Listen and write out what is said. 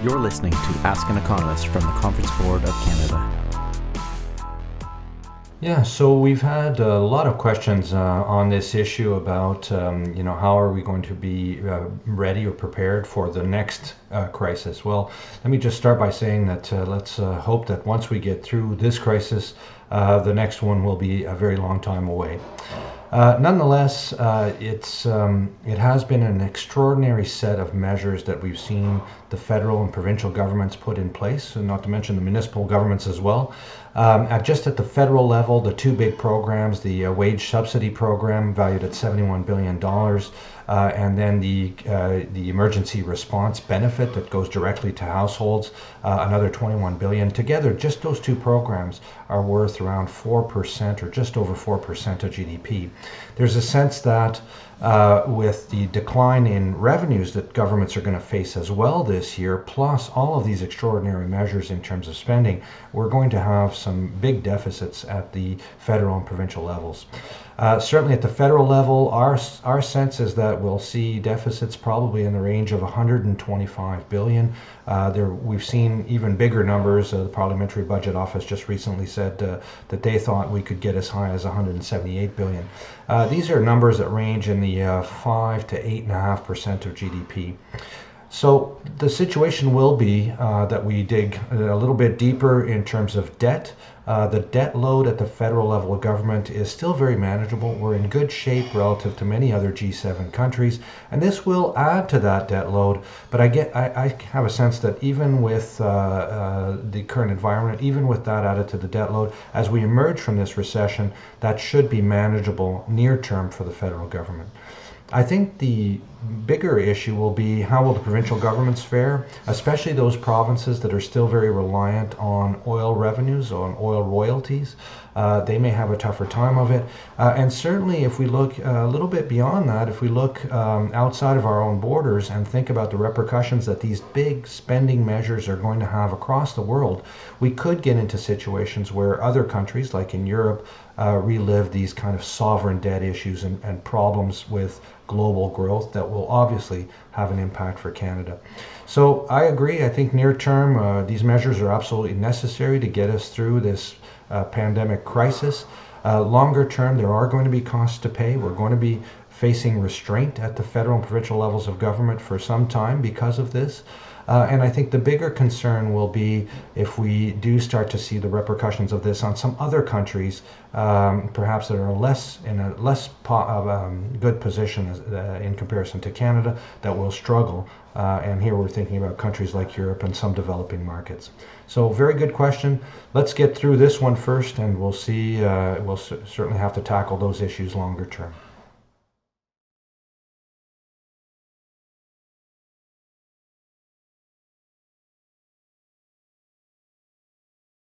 You're listening to Ask an Economist from the Conference Board of Canada. Yeah, so we've had a lot of questions on this issue about, how are we going to be ready or prepared for the next crisis? Well, let me just start by saying that let's hope that once we get through this crisis, the next one will be a very long time away. Nonetheless, it has been an extraordinary set of measures that we've seen the federal and provincial governments put in place, and not to mention the municipal governments as well. Just at the federal level, the two big programs, the wage subsidy program valued at $71 billion, and then the emergency response benefit that goes directly to households, another $21 billion. Together, just those two programs are worth around 4% or just over 4% of GDP. There's a sense that with the decline in revenues that governments are going to face as well this year, plus all of these extraordinary measures in terms of spending, we're going to have some big deficits at the federal and provincial levels. Certainly at the federal level, our sense is that we'll see deficits probably in the range of $125 billion. We've seen even bigger numbers. The Parliamentary Budget Office just recently said that they thought we could get as high as $178 billion. These are numbers that range in the 5 to 8.5% of GDP. So the situation will be that we dig a little bit deeper in terms of debt. The debt load at the federal level of government is still very manageable. We're in good shape relative to many other G7 countries, and this will add to that debt load. But I have a sense that even with the current environment, even with that added to the debt load, as we emerge from this recession, that should be manageable near term for the federal government. I think the bigger issue will be how will the provincial governments fare, especially those provinces that are still very reliant on oil revenues, on oil royalties. They may have a tougher time of it. And certainly if we look a little bit beyond that, if we look outside of our own borders and think about the repercussions that these big spending measures are going to have across the world, we could get into situations where other countries, like in Europe, relive these kind of sovereign debt issues and problems with global growth that will obviously have an impact for Canada. So I agree. I think near term, these measures are absolutely necessary to get us through this pandemic crisis. Longer term, there are going to be costs to pay. We're going to be facing restraint at the federal and provincial levels of government for some time because of this. And I think the bigger concern will be if we do start to see the repercussions of this on some other countries, perhaps that are in a less good position in comparison to Canada, that will struggle. And here we're thinking about countries like Europe and some developing markets. So very good question. Let's get through this one first, and we'll see. We'll certainly have to tackle those issues longer term.